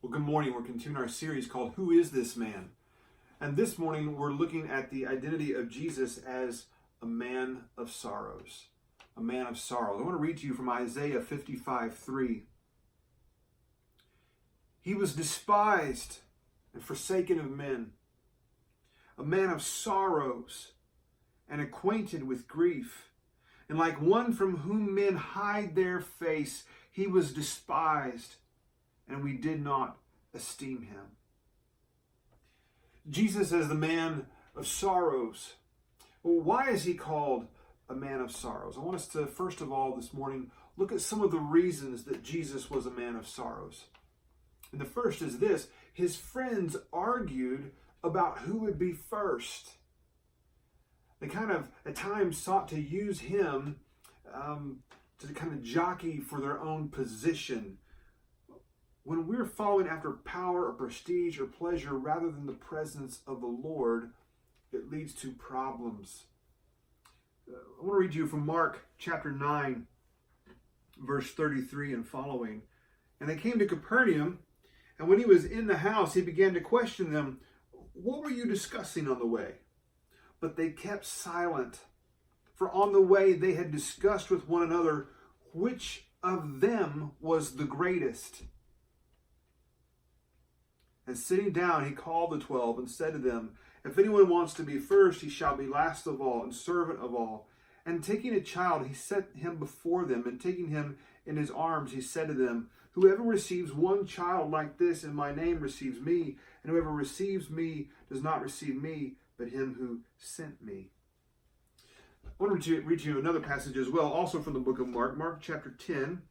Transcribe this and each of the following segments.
Well, good morning. We're continuing our series called Who is This Man? And this morning we're looking at the identity of Jesus as a man of sorrows. A man of sorrows. I want to read to you from Isaiah 55:3. He was despised and forsaken of men, a man of sorrows and acquainted with grief. And like one from whom men hide their face, he was despised, and we did not esteem him. Jesus as the man of sorrows. Well, why is he called a man of sorrows? I want us to, first of all, this morning, look at some of the reasons that Jesus was a man of sorrows. And the first is this: his friends argued about who would be first. They kind of, at times, sought to use him to kind of jockey for their own position. When we're following after power or prestige or pleasure rather than the presence of the Lord, it leads to problems. I want to read you from Mark chapter 9, verse 33 and following. And they came to Capernaum, and when he was in the house, he began to question them, "What were you discussing on the way?" But they kept silent, for on the way they had discussed with one another which of them was the greatest. And sitting down, he called the 12 and said to them, "If anyone wants to be first, he shall be last of all and servant of all." And taking a child, he set him before them, and taking him in his arms, he said to them, "Whoever receives one child like this in my name receives me, and whoever receives me does not receive me, but him who sent me." I want to read you another passage as well, also from the book of Mark, Mark chapter 10,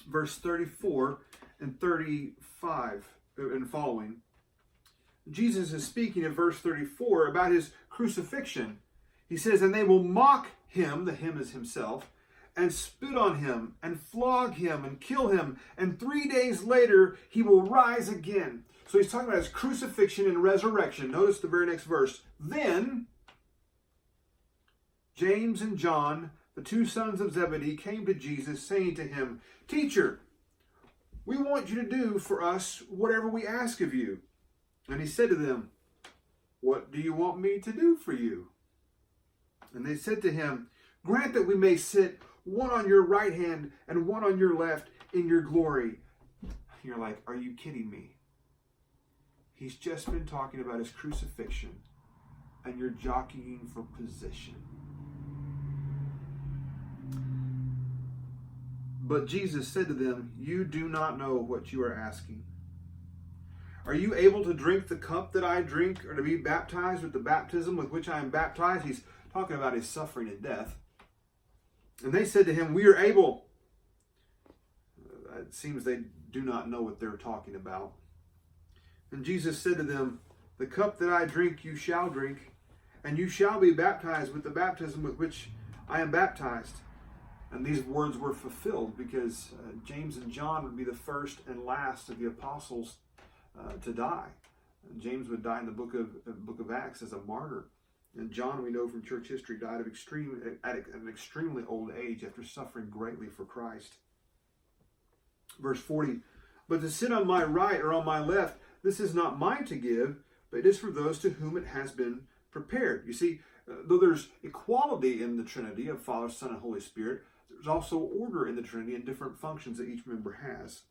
verse 34 and 35 and following. Jesus is speaking in verse 34 about his crucifixion. He says, "And they will mock him," the him is himself, "and spit on him, and flog him, and kill him, and 3 days later he will rise again." So he's talking about his crucifixion and resurrection. Notice the very next verse. "Then James and John, the two sons of Zebedee, came to Jesus, saying to him, 'Teacher, we want you to do for us whatever we ask of you.' And he said to them, 'What do you want me to do for you?' And they said to him, 'Grant that we may sit one on your right hand and one on your left in your glory.'" You're like, are you kidding me? He's just been talking about his crucifixion, and you're jockeying for position. But Jesus said to them, "You do not know what you are asking. Are you able to drink the cup that I drink, or to be baptized with the baptism with which I am baptized?" He's talking about his suffering and death. And they said to him, "We are able." It seems they do not know what they're talking about. And Jesus said to them, "The cup that I drink you shall drink, and you shall be baptized with the baptism with which I am baptized." And these words were fulfilled because James and John would be the first and last of the apostles to die. James would die in the book of Acts as a martyr. And John, we know from church history, died at an extremely old age after suffering greatly for Christ. Verse 40, "But to sit on my right or on my left, this is not mine to give, but it is for those to whom it has been prepared." You see, though there's equality in the Trinity of Father, Son, and Holy Spirit, there's also order in the Trinity and different functions that each member has.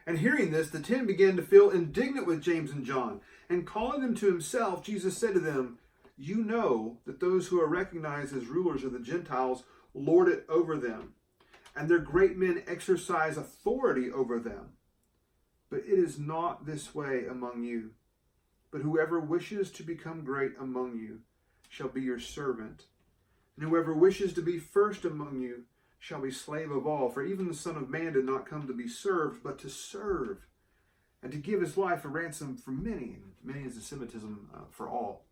And hearing this, the 10 began to feel indignant with James and John. And calling them to himself, Jesus said to them, "You know that those who are recognized as rulers of the Gentiles lord it over them, and their great men exercise authority over them. But it is not this way among you. But whoever wishes to become great among you shall be your servant. And whoever wishes to be first among you shall be slave of all. For even the Son of Man did not come to be served, but to serve, and to give his life a ransom for many." Many is the Semitism for all.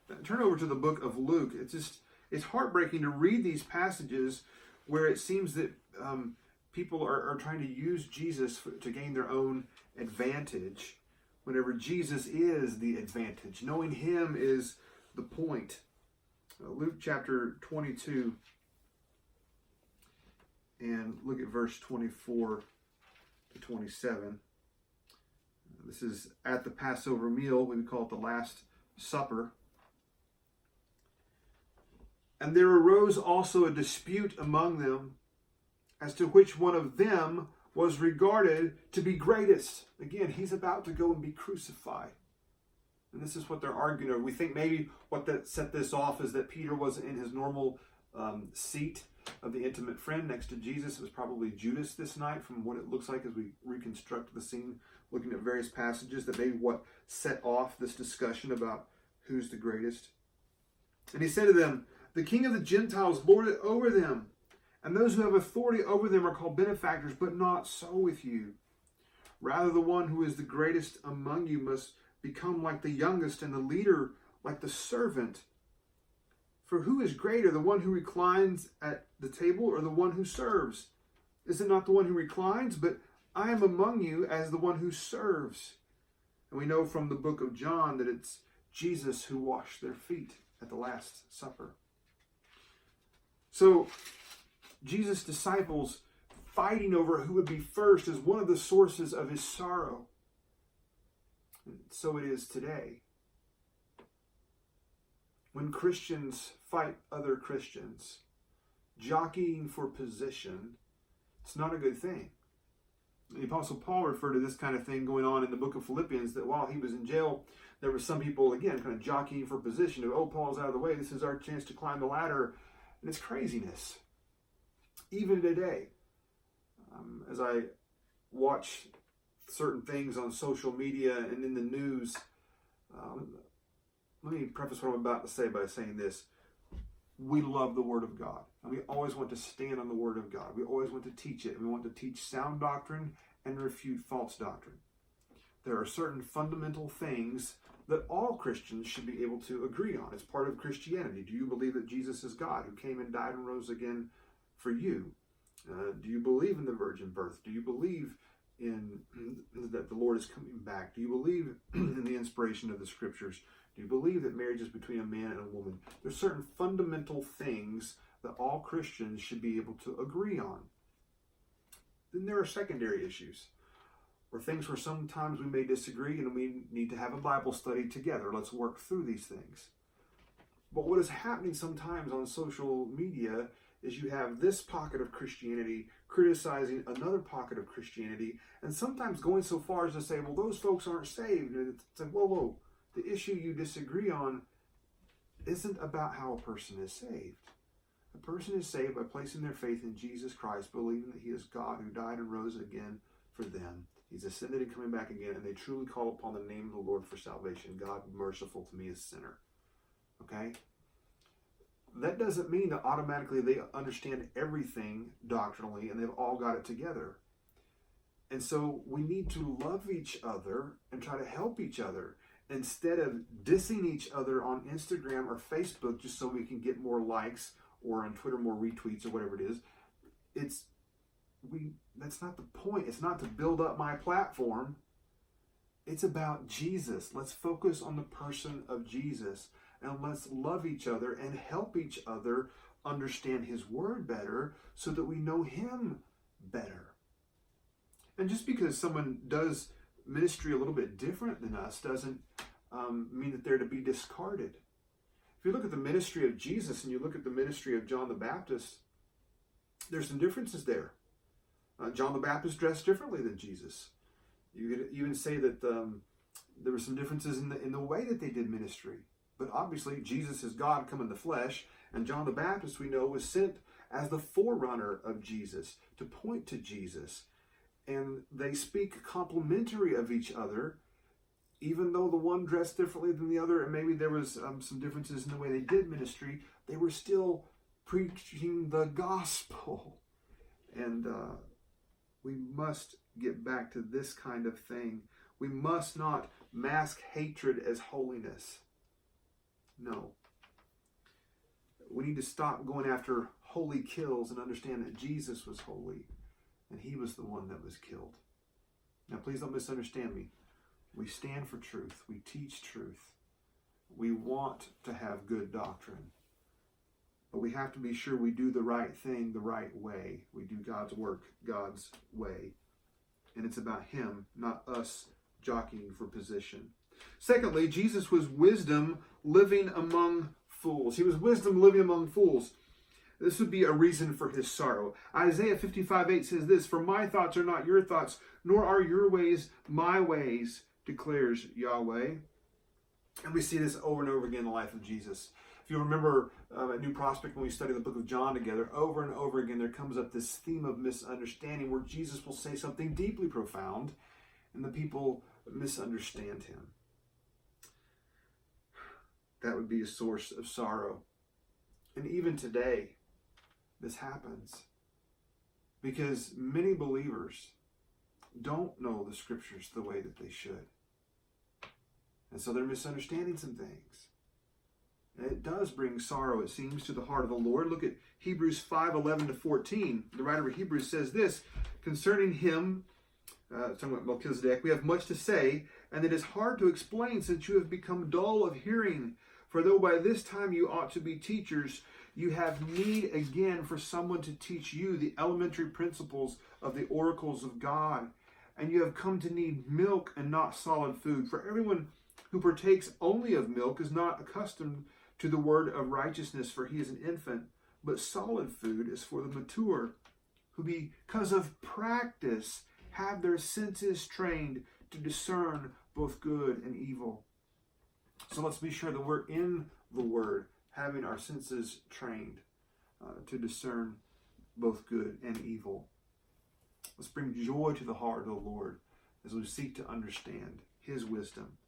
Now, turn over to the book of Luke. It's heartbreaking to read these passages where it seems that people are trying to use Jesus to gain their own advantage, whenever Jesus is the advantage. Knowing him is the point. Luke chapter 22 and look at verse 24 to 27. This is at the Passover meal. We call it the Last Supper. And there arose also a dispute among them as to which one of them was regarded to be greatest. Again, he's about to go and be crucified. And this is what they're arguing over. We think maybe what that set this off is that Peter wasn't in his normal seat of the intimate friend next to Jesus. It was probably Judas this night, from what it looks like as we reconstruct the scene, looking at various passages, that maybe what set off this discussion about who's the greatest. And he said to them, the king of the Gentiles lord it over them, and those who have authority over them are called benefactors, but not so with you. Rather, the one who is the greatest among you must become like the youngest, and the leader like the servant. For who is greater, the one who reclines at the table or the one who serves? Is it not the one who reclines? But I am among you as the one who serves. And we know from the book of John that it's Jesus who washed their feet at the Last Supper. So Jesus' disciples fighting over who would be first is one of the sources of his sorrow. And so it is today. When Christians fight other Christians, jockeying for position, it's not a good thing. The Apostle Paul referred to this kind of thing going on in the book of Philippians, that while he was in jail, there were some people, again, kind of jockeying for position. Oh, Paul's out of the way. This is our chance to climb the ladder. And it's craziness. Even today, as I watch certain things on social media and in the news, let me preface what I'm about to say by saying this. We love the Word of God. And we always want to stand on the Word of God. We always want to teach it. We want to teach sound doctrine and refute false doctrine. There are certain fundamental things that all Christians should be able to agree on. It's part of Christianity. Do you believe that Jesus is God who came and died and rose again for you? Do you believe in the virgin birth? Do you believe in that the Lord is coming back? Do you believe in the inspiration of the Scriptures? Do you believe that marriage is between a man and a woman? There's certain fundamental things that all Christians should be able to agree on. Then there are secondary issues, or things where sometimes we may disagree and we need to have a Bible study together. Let's work through these things. But what is happening sometimes on social media is you have this pocket of Christianity criticizing another pocket of Christianity, and sometimes going so far as to say, well, those folks aren't saved. And it's like, whoa. The issue you disagree on isn't about how a person is saved. A person is saved by placing their faith in Jesus Christ, believing that he is God who died and rose again for them. He's ascended and coming back again, and they truly call upon the name of the Lord for salvation. God, be merciful to me, a sinner. Okay? That doesn't mean that automatically they understand everything doctrinally and they've all got it together. And so we need to love each other and try to help each other, instead of dissing each other on Instagram or Facebook just so we can get more likes, or on Twitter more retweets, or whatever it is. That's not the point. It's not to build up my platform. It's about Jesus. Let's focus on the person of Jesus, and let's love each other and help each other understand his word better so that we know him better. And just because someone does ministry a little bit different than us doesn't mean that they're to be discarded. If you look at the ministry of Jesus and you look at the ministry of John the Baptist, there's some differences there. John the Baptist dressed differently than Jesus. You could even say that there were some differences in the way that they did ministry. But obviously, Jesus is God come in the flesh, and John the Baptist, we know, was sent as the forerunner of Jesus to point to Jesus. And they speak complementary of each other, even though the one dressed differently than the other, and maybe there was some differences in the way they did ministry. They were still preaching the gospel. And we must get back to this kind of thing. We must not mask hatred as holiness. No. We need to stop going after holy kills and understand that Jesus was holy, and he was the one that was killed. Now, please don't misunderstand me. We stand for truth. We teach truth. We want to have good doctrine. But we have to be sure we do the right thing the right way. We do God's work God's way. And it's about him, not us jockeying for position. Secondly, Jesus was wisdom living among fools. He was wisdom living among fools. This would be a reason for his sorrow. Isaiah 55:8 says this, "For my thoughts are not your thoughts, nor are your ways my ways, declares Yahweh." And we see this over and over again in the life of Jesus. If you remember at New Prospect, when we study the book of John together, over and over again there comes up this theme of misunderstanding where Jesus will say something deeply profound and the people misunderstand him. That would be a source of sorrow. And even today, this happens because many believers don't know the scriptures the way that they should. And so they're misunderstanding some things. And it does bring sorrow, it seems, to the heart of the Lord. Look at Hebrews 5:11-14. The writer of Hebrews says this, concerning him, talking about Melchizedek, "We have much to say, and it is hard to explain since you have become dull of hearing. For though by this time you ought to be teachers, you have need again for someone to teach you the elementary principles of the oracles of God. And you have come to need milk and not solid food. For everyone who partakes only of milk is not accustomed to the word of righteousness, for he is an infant. But solid food is for the mature, who because of practice have their senses trained to discern both good and evil." So let's be sure that we're in the Word, having our senses trained to discern both good and evil. Let's bring joy to the heart of the Lord as we seek to understand his wisdom.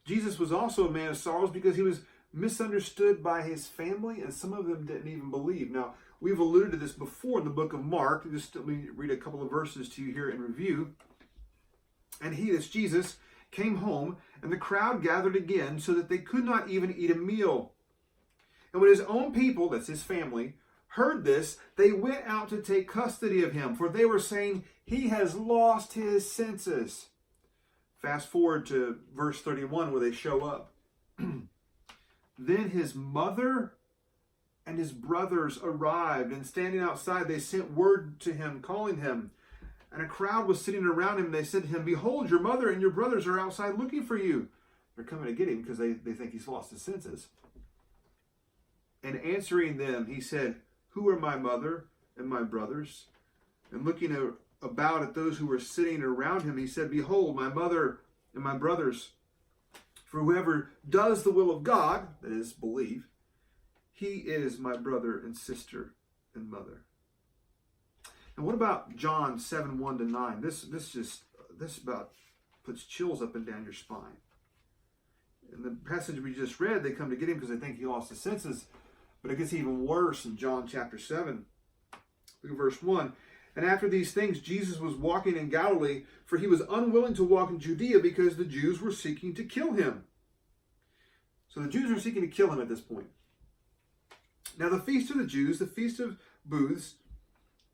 Jesus was also a man of sorrows because he was misunderstood by his family, and some of them didn't even believe. Now, we've alluded to this before in the book of Mark. Just let me read a couple of verses to you here in review. "And he," that's Jesus, "came home, and the crowd gathered again, so that they could not even eat a meal. And when his own people," that's his family, "heard this, they went out to take custody of him, for they were saying, 'He has lost his senses.'" Fast forward to verse 31 where they show up. "Then his mother and his brothers arrived, and standing outside they sent word to him, calling him. And a crowd was sitting around him, and they said to him, 'Behold, your mother and your brothers are outside looking for you.'" They're coming to get him because they think he's lost his senses. "And answering them, he said, 'Who are my mother and my brothers?' And looking about at those who were sitting around him, he said, 'Behold, my mother and my brothers. For whoever does the will of God,'" that is, believe, "he is my brother and sister and mother." And what about John 7:1-9? This about puts chills up and down your spine. In the passage we just read, they come to get him because they think he lost his senses. But it gets even worse in John chapter 7. Look at verse 1. "And after these things, Jesus was walking in Galilee, for he was unwilling to walk in Judea because the Jews were seeking to kill him." So the Jews are seeking to kill him at this point. "Now the feast of the Jews, the feast of booths,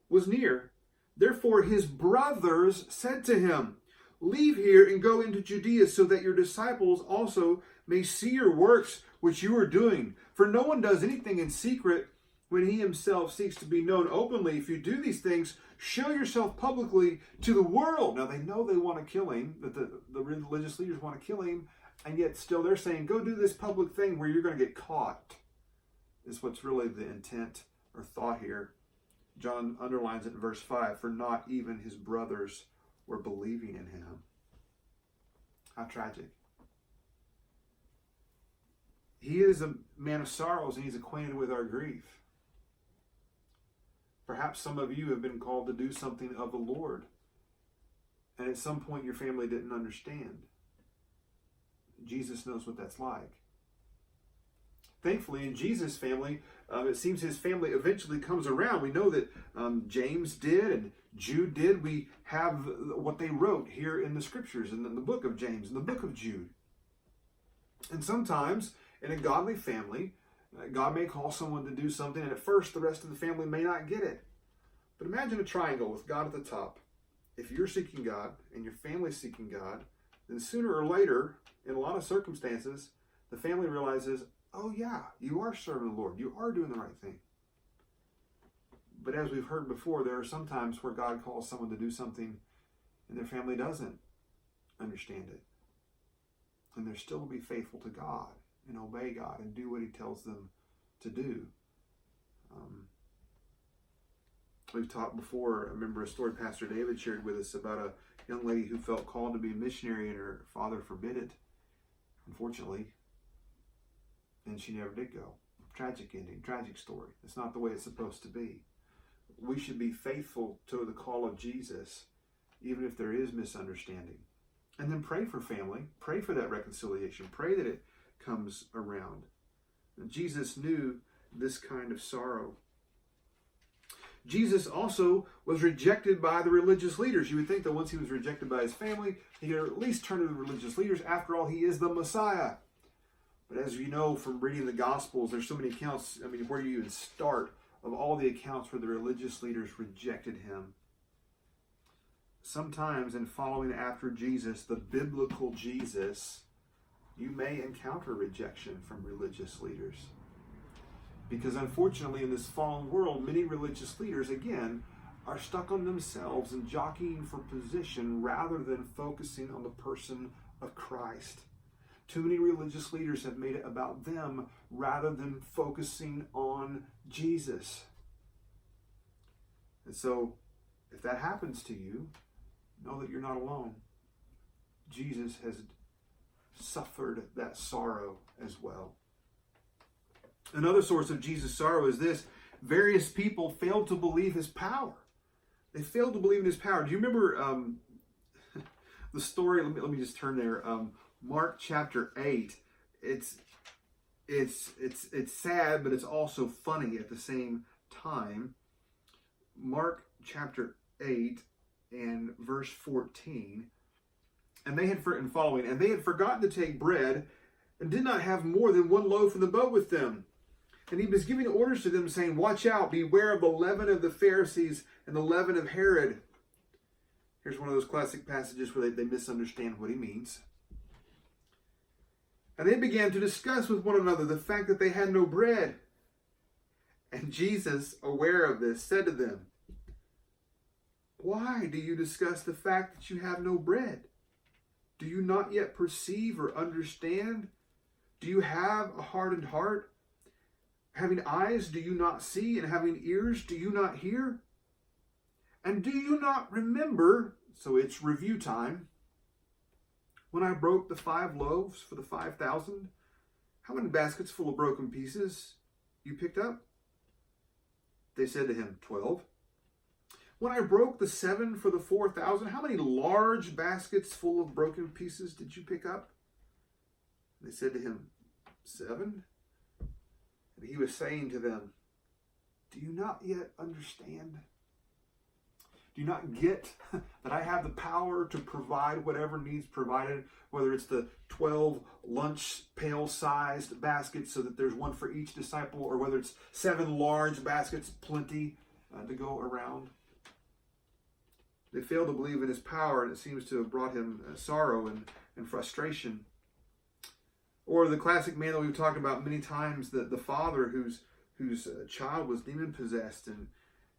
was near. Therefore his brothers said to him, 'Leave here and go into Judea, so that your disciples also may see your works which you are doing. For no one does anything in secret when he himself seeks to be known openly. If you do these things, show yourself publicly to the world.'" Now they know they want to kill him, that the religious leaders want to kill him, and yet still they're saying, "Go do this public thing where you're going to get caught," is what's really the intent or thought here. John underlines it in verse 5, "For not even his brothers were believing in him." How tragic. He is a man of sorrows, and he's acquainted with our grief. Perhaps some of you have been called to do something of the Lord, and at some point your family didn't understand. Jesus knows what that's like. Thankfully, in Jesus' family, it seems his family eventually comes around. We know that James did and Jude did. We have what they wrote here in the scriptures, in the book of James, in the book of Jude. And sometimes in a godly family, God may call someone to do something, and at first the rest of the family may not get it. But imagine a triangle with God at the top. If you're seeking God and your family's seeking God, then sooner or later, in a lot of circumstances, the family realizes, oh yeah, you are serving the Lord. You are doing the right thing. But as we've heard before, there are some times where God calls someone to do something and their family doesn't understand it. And they're still to be faithful to God and obey God and do what he tells them to do. We've talked before, I remember a story Pastor David shared with us about a young lady who felt called to be a missionary and her father forbid it, unfortunately. And she never did go. Tragic ending, tragic story. It's not the way it's supposed to be. We should be faithful to the call of Jesus, even if there is misunderstanding. And then pray for family. Pray for that reconciliation. Pray that it comes around. And Jesus knew this kind of sorrow. Jesus also was rejected by the religious leaders. You would think that once he was rejected by his family, he could at least turn to the religious leaders. After all, he is the Messiah. But as you know from reading the Gospels, there's so many accounts, where do you even start, of all the accounts where the religious leaders rejected him. Sometimes in following after Jesus, the biblical Jesus, you may encounter rejection from religious leaders. Because unfortunately in this fallen world, many religious leaders, again, are stuck on themselves and jockeying for position rather than focusing on the person of Christ. Too many religious leaders have made it about them rather than focusing on Jesus. And so, if that happens to you, know that you're not alone. Jesus has suffered that sorrow as well. Another source of Jesus' sorrow is this: various people failed to believe his power. They failed to believe in his power. Do you remember the story? Let me just turn there. Mark chapter 8. It's sad, but it's also funny at the same time. Mark chapter 8 and verse 14. And they had forgotten to take bread, and did not have more than one loaf in the boat with them. And he was giving orders to them, saying, "Watch out, beware of the leaven of the Pharisees and the leaven of Herod." Here's one of those classic passages where they misunderstand what he means. And they began to discuss with one another the fact that they had no bread. And Jesus, aware of this, said to them, "Why do you discuss the fact that you have no bread? Do you not yet perceive or understand? Do you have a hardened heart? Having eyes, do you not see? And having ears, do you not hear? And do you not remember," so it's review time, "when I broke the 5 loaves for the 5,000? How many baskets full of broken pieces you picked up?" They said to him, 12. "When I broke the 7 for the 4,000, how many large baskets full of broken pieces did you pick up?" They said to him, 7. And he was saying to them, "Do you not yet understand? Do you not get that I have the power to provide whatever needs provided, whether it's the 12 lunch pail-sized baskets so that there's one for each disciple, or whether it's 7 large baskets, plenty to go around?" They failed to believe in his power, and it seems to have brought him sorrow and frustration. Or the classic man that we've talked about many times, the father whose child was demon-possessed, and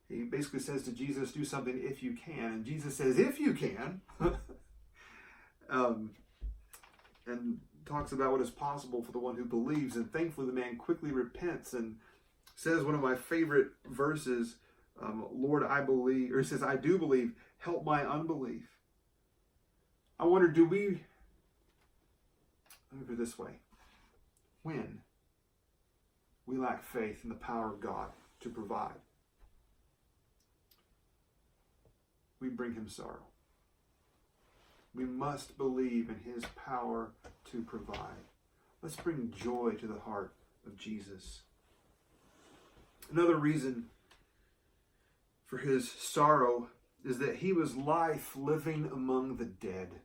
he basically says to Jesus, "Do something if you can." And Jesus says, "If you can." And talks about what is possible for the one who believes. And thankfully the man quickly repents and says one of my favorite verses, "Lord, I believe," or he says, "I do believe, help my unbelief." I wonder, let me put it this way: when we lack faith in the power of God to provide, we bring him sorrow. We must believe in his power to provide. Let's bring joy to the heart of Jesus. Another reason for his sorrow is that he was life living among the dead.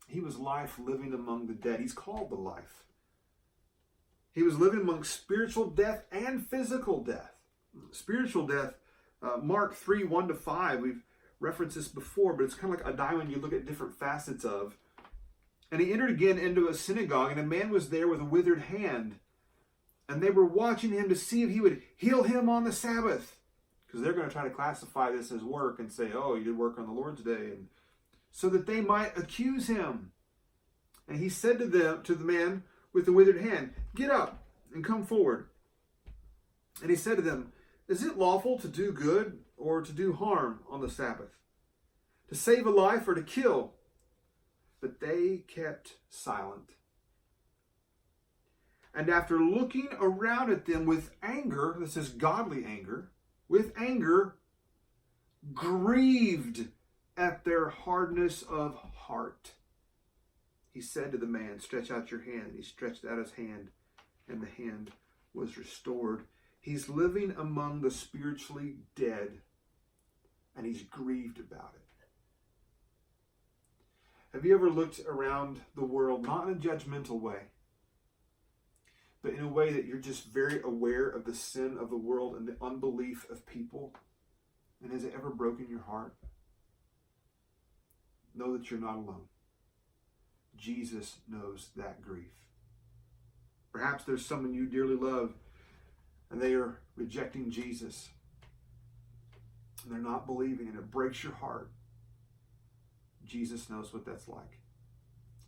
He was life living among the dead. He's called the life. He was living among spiritual death and physical death. Spiritual death, Mark 3, 1-5, we've referenced this before, but it's kind of like a diamond you look at different facets of. "And he entered again into a synagogue, and a man was there with a withered hand. And they were watching him to see if he would heal him on the Sabbath. Because they're going to try to classify this as work and say, oh, you did work on the Lord's day. And so that they might accuse him. And he said to the man with the withered hand, get up and come forward. And he said to them, is it lawful to do good or to do harm on the Sabbath? To save a life or to kill? But they kept silent. And after looking around at them with anger, this is godly anger, with anger, grieved at their hardness of heart, he said to the man, stretch out your hand. And he stretched out his hand, and the hand was restored. He's living among the spiritually dead, and he's grieved about it. Have you ever looked around the world, not in a judgmental way, but in a way that you're just very aware of the sin of the world and the unbelief of people? And has it ever broken your heart? Know that you're not alone. Jesus knows that grief. Perhaps there's someone you dearly love and they are rejecting Jesus. And they're not believing, and it breaks your heart. Jesus knows what that's like.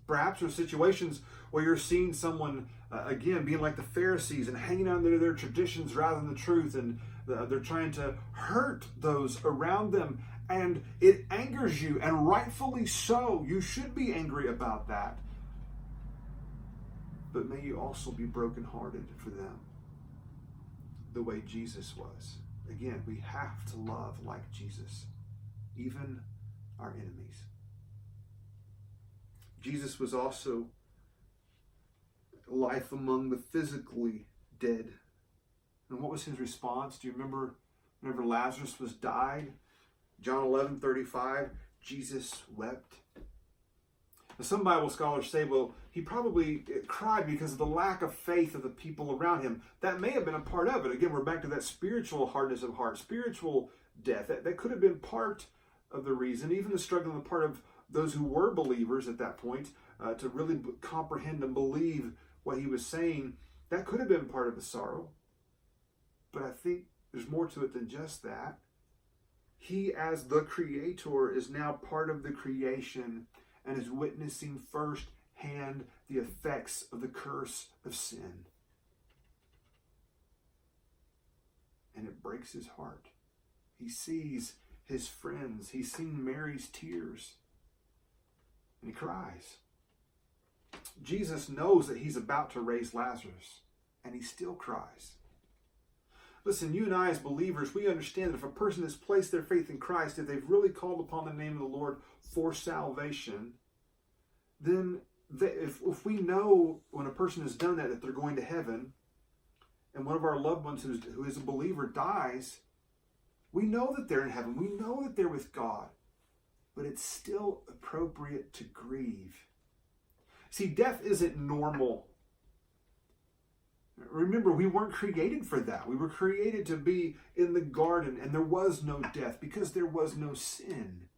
Perhaps there's situations where you're seeing someone, again, being like the Pharisees and hanging on to their traditions rather than the truth, and they're trying to hurt those around them, and it angers you, and rightfully so. You should be angry about that. But may you also be brokenhearted for them, the way Jesus was. Again, we have to love like Jesus, even our enemies. Jesus was also life among the physically dead. And what was his response? Do you remember whenever Lazarus was died? John 11:35, Jesus wept. Now, some Bible scholars say, well, he probably cried because of the lack of faith of the people around him. That may have been a part of it. Again, we're back to that spiritual hardness of heart, spiritual death. That could have been part of the reason, even the struggle on the part of those who were believers at that point, to really comprehend and believe what he was saying. That could have been part of the sorrow. But I think there's more to it than just that. He, as the creator, is now part of the creation and is witnessing firsthand the effects of the curse of sin. And it breaks his heart. He sees his friends. He's seen Mary's tears. And he cries. Jesus knows that he's about to raise Lazarus, and he still cries. Listen, you and I as believers, we understand that if a person has placed their faith in Christ, if they've really called upon the name of the Lord for salvation, then if we know when a person has done that they're going to heaven, and one of our loved ones who is a believer dies, we know that they're in heaven. We know that they're with God. But it's still appropriate to grieve. See, death isn't normal. Remember, we weren't created for that. We were created to be in the garden, and there was no death because there was no sin.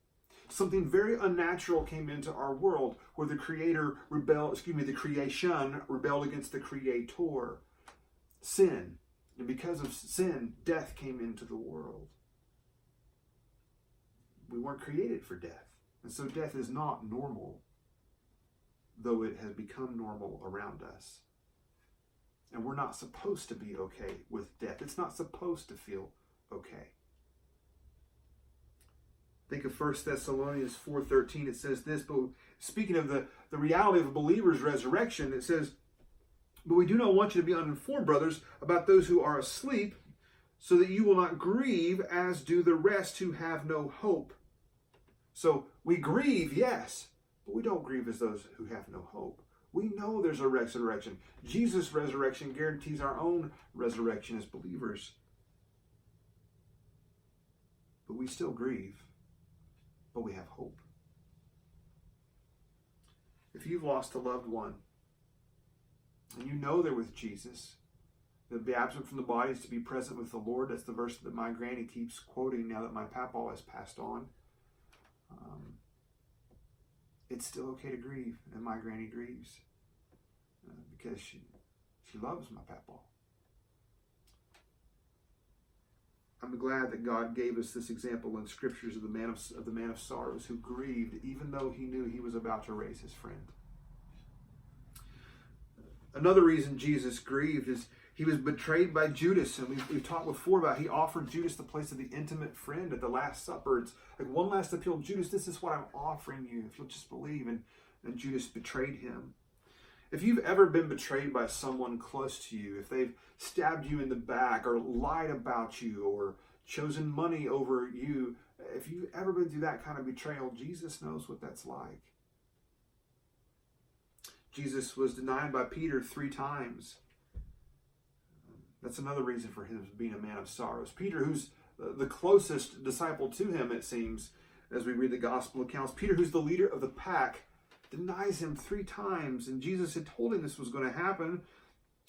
Something very unnatural came into our world where the creation rebelled against the creator. Sin. And because of sin, death came into the world. We weren't created for death. And so death is not normal, though it has become normal around us. And we're not supposed to be okay with death. It's not supposed to feel okay. Think of 1 Thessalonians 4:13. It says this, but speaking of the reality of a believer's resurrection, it says, but we do not want you to be uninformed, brothers, about those who are asleep, so that you will not grieve as do the rest who have no hope. So we grieve, yes, but we don't grieve as those who have no hope. We know there's a resurrection. Jesus' resurrection guarantees our own resurrection as believers. But we still grieve, but we have hope. If you've lost a loved one, and you know they're with Jesus, to be absent from the body is to be present with the Lord. That's the verse that my granny keeps quoting now that my papaw has passed on. It's still okay to grieve, and my granny grieves because she loves my papaw. I'm glad that God gave us this example in scriptures of the man of sorrows who grieved even though he knew he was about to raise his friend. Another reason Jesus grieved is he was betrayed by Judas, and we've talked before about he offered Judas the place of the intimate friend at the Last Supper. It's like one last appeal. Judas, this is what I'm offering you if you'll just believe. And Judas betrayed him. If you've ever been betrayed by someone close to you, if they've stabbed you in the back or lied about you or chosen money over you, if you've ever been through that kind of betrayal, Jesus knows what that's like. Jesus was denied by Peter 3 times. That's another reason for him being a man of sorrows. Peter, who's the closest disciple to him, it seems, as we read the gospel accounts, Peter, who's the leader of the pack, denies him 3 times. And Jesus had told him this was going to happen.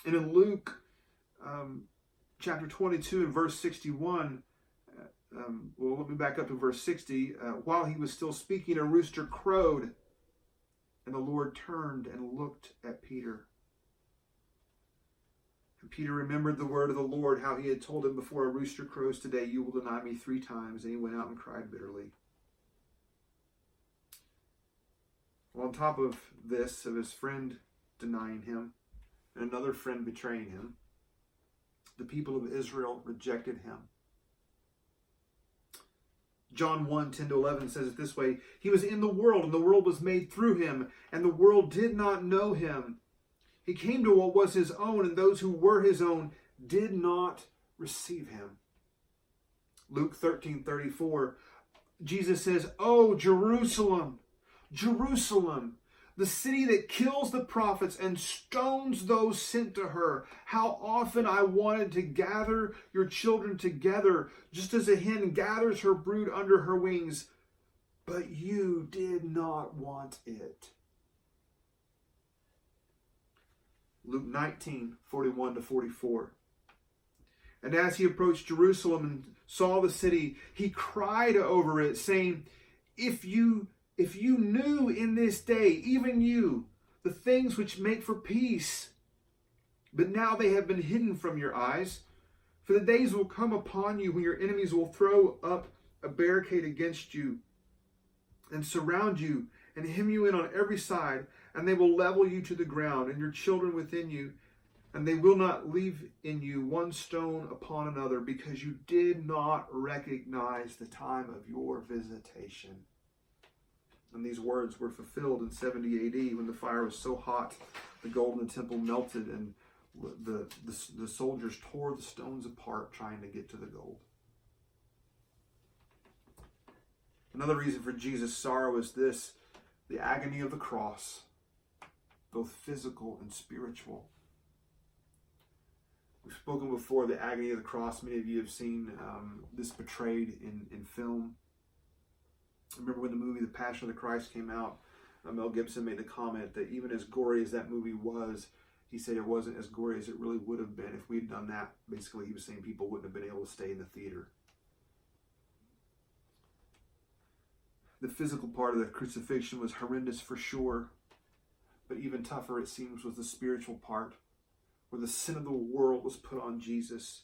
And in Luke chapter 22 and verse 61, well, let me back up to verse 60. While he was still speaking, a rooster crowed, and the Lord turned and looked at Peter. And Peter remembered the word of the Lord, how he had told him, before a rooster crows today, you will deny me 3 times. And he went out and cried bitterly. Well, on top of this, of his friend denying him and another friend betraying him, the people of Israel rejected him. John 1:10-11 says it this way: he was in the world, and the world was made through him, and the world did not know him. He came to what was his own, and those who were his own did not receive him. Luke 13:34, Jesus says, "Oh, Jerusalem, Jerusalem, the city that kills the prophets and stones those sent to her. How often I wanted to gather your children together, just as a hen gathers her brood under her wings, but you did not want it." Luke 19:41-44. And as he approached Jerusalem and saw the city, he cried over it, saying, If you knew in this day, even you, the things which make for peace, but now they have been hidden from your eyes. For the days will come upon you when your enemies will throw up a barricade against you and surround you and hem you in on every side, and they will level you to the ground and your children within you, and they will not leave in you one stone upon another, because you did not recognize the time of your visitation. And these words were fulfilled in 70 AD when the fire was so hot the gold in the temple melted, and the soldiers tore the stones apart trying to get to the gold. Another reason for Jesus' sorrow is this: the agony of the cross, both physical and spiritual. We've spoken before the agony of the cross. Many of you have seen this portrayed in film. I remember when the movie The Passion of the Christ came out, Mel Gibson made the comment that even as gory as that movie was, he said it wasn't as gory as it really would have been if we'd done that. Basically, he was saying people wouldn't have been able to stay in the theater. The physical part of the crucifixion was horrendous for sure, but even tougher, it seems, was the spiritual part, where the sin of the world was put on Jesus.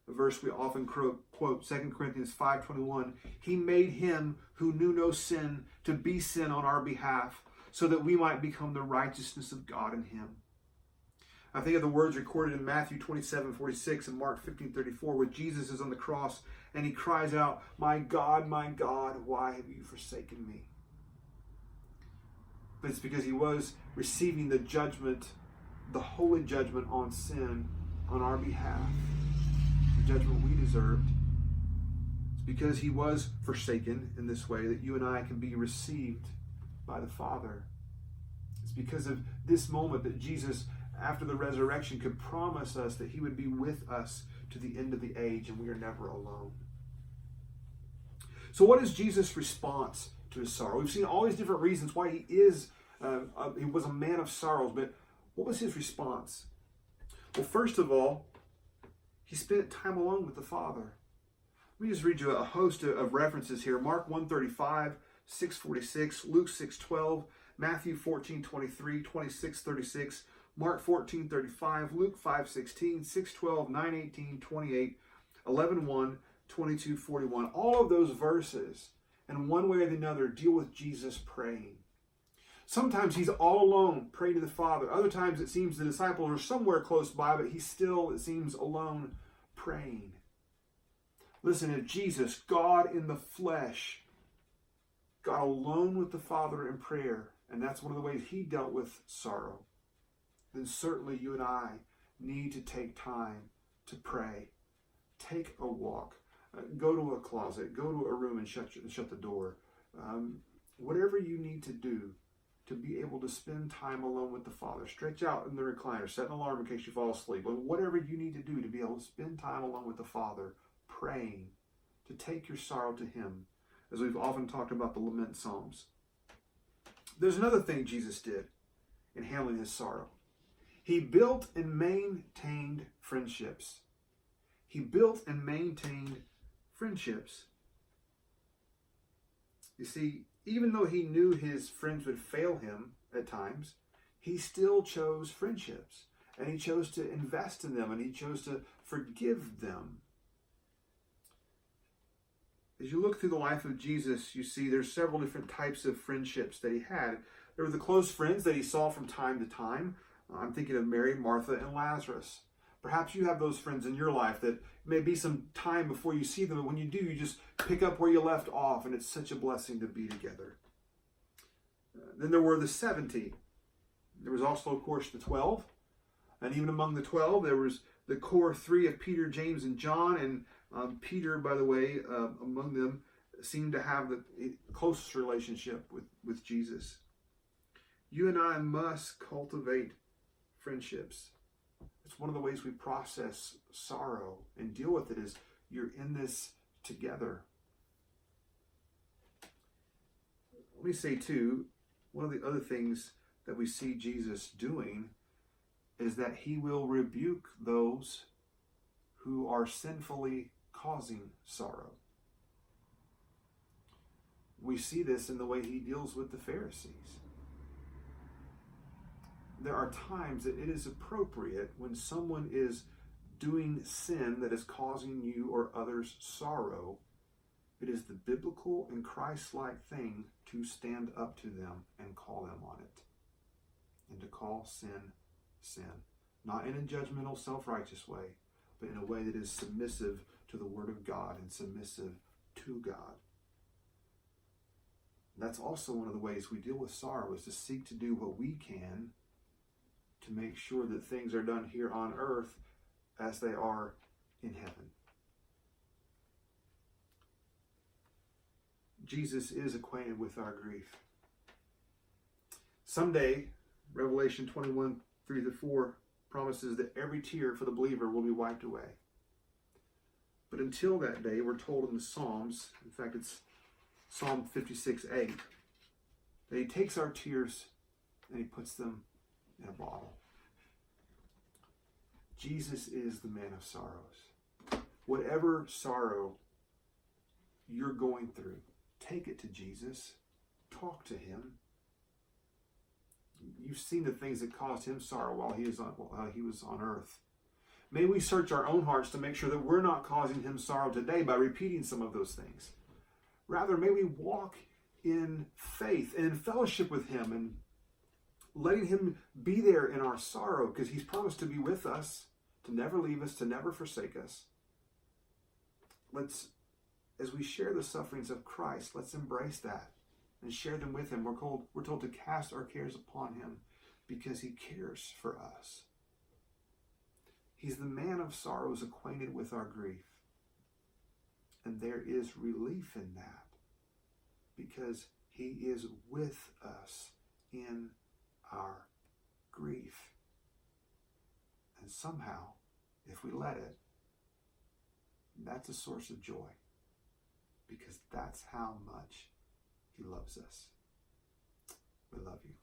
A verse we often quote, 2 Corinthians 5:21, he made him who knew no sin to be sin on our behalf, so that we might become the righteousness of God in him. I think of the words recorded in Matthew 27:46 and Mark 15:34, where Jesus is on the cross and he cries out, my God, why have you forsaken me? But it's because he was receiving the judgment, the holy judgment on sin on our behalf, the judgment we deserved. It's because he was forsaken in this way that you and I can be received by the Father. It's because of this moment that Jesus, after the resurrection, could promise us that he would be with us to the end of the age, and we are never alone. So what is Jesus' response to his sorrow? We've seen all these different reasons why he was a man of sorrows, but what was his response? Well, first of all, he spent time alone with the Father. Let me just read you a host of references here. Mark 1:35, 6:46, Luke 6:12, Matthew 14:23, 26:36, Mark 14:35, Luke 5:16, 6:12, 9:18, 28, 11:1, 22:41. All of those verses, in one way or another, deal with Jesus praying. Sometimes he's all alone praying to the Father. Other times it seems the disciples are somewhere close by, but he's still, it seems, alone praying. Listen, if Jesus, God in the flesh, got alone with the Father in prayer, and that's one of the ways he dealt with sorrow, then certainly you and I need to take time to pray. Take a walk. Go to a closet. Go to a room and shut the door. Whatever you need to do to be able to spend time alone with the Father. Stretch out in the recliner. Set an alarm in case you fall asleep. Whatever you need to do to be able to spend time alone with the Father, praying, to take your sorrow to him, as we've often talked about the lament psalms. There's another thing Jesus did in handling his sorrow. He built and maintained friendships. He built and maintained friendships. You see, even though he knew his friends would fail him at times, he still chose friendships. And he chose to invest in them, and he chose to forgive them. As you look through the life of Jesus, you see there's several different types of friendships that he had. There were the close friends that he saw from time to time. I'm thinking of Mary, Martha, and Lazarus. Perhaps you have those friends in your life that may be some time before you see them, but when you do, you just pick up where you left off, and it's such a blessing to be together. Then there were the 70. There was also, of course, the 12. And even among the 12, there was the core 3 of Peter, James, and John. And Peter, by the way, among them, seemed to have the closest relationship with Jesus. You and I must cultivate friendships. It's one of the ways we process sorrow and deal with it, is you're in this together. Let me say, too, one of the other things that we see Jesus doing is that he will rebuke those who are sinfully causing sorrow. We see this in the way he deals with the Pharisees. There are times that it is appropriate when someone is doing sin that is causing you or others sorrow. It is the biblical and Christ-like thing to stand up to them and call them on it. And to call sin, sin. Not in a judgmental, self-righteous way, but in a way that is submissive to the Word of God and submissive to God. That's also one of the ways we deal with sorrow, is to seek to do what we can to make sure that things are done here on earth as they are in heaven. Jesus is acquainted with our grief. Someday, Revelation 21:3-4 promises that every tear for the believer will be wiped away. But until that day, we're told in the Psalms, in fact it's Psalm 56:8, that he takes our tears and he puts them in a bottle. Jesus is the man of sorrows. Whatever sorrow you're going through, take it to Jesus. Talk to him. You've seen the things that caused him sorrow while he was on earth. May we search our own hearts to make sure that we're not causing him sorrow today by repeating some of those things. Rather, may we walk in faith and in fellowship with him and letting him be there in our sorrow, because he's promised to be with us, to never leave us, to never forsake us. As we share the sufferings of Christ, let's embrace that and share them with him. We're told to cast our cares upon him because he cares for us. He's the man of sorrows, acquainted with our grief. And there is relief in that because he is with us in our grief. And somehow, if we let it, that's a source of joy, because that's how much he loves us. We love you.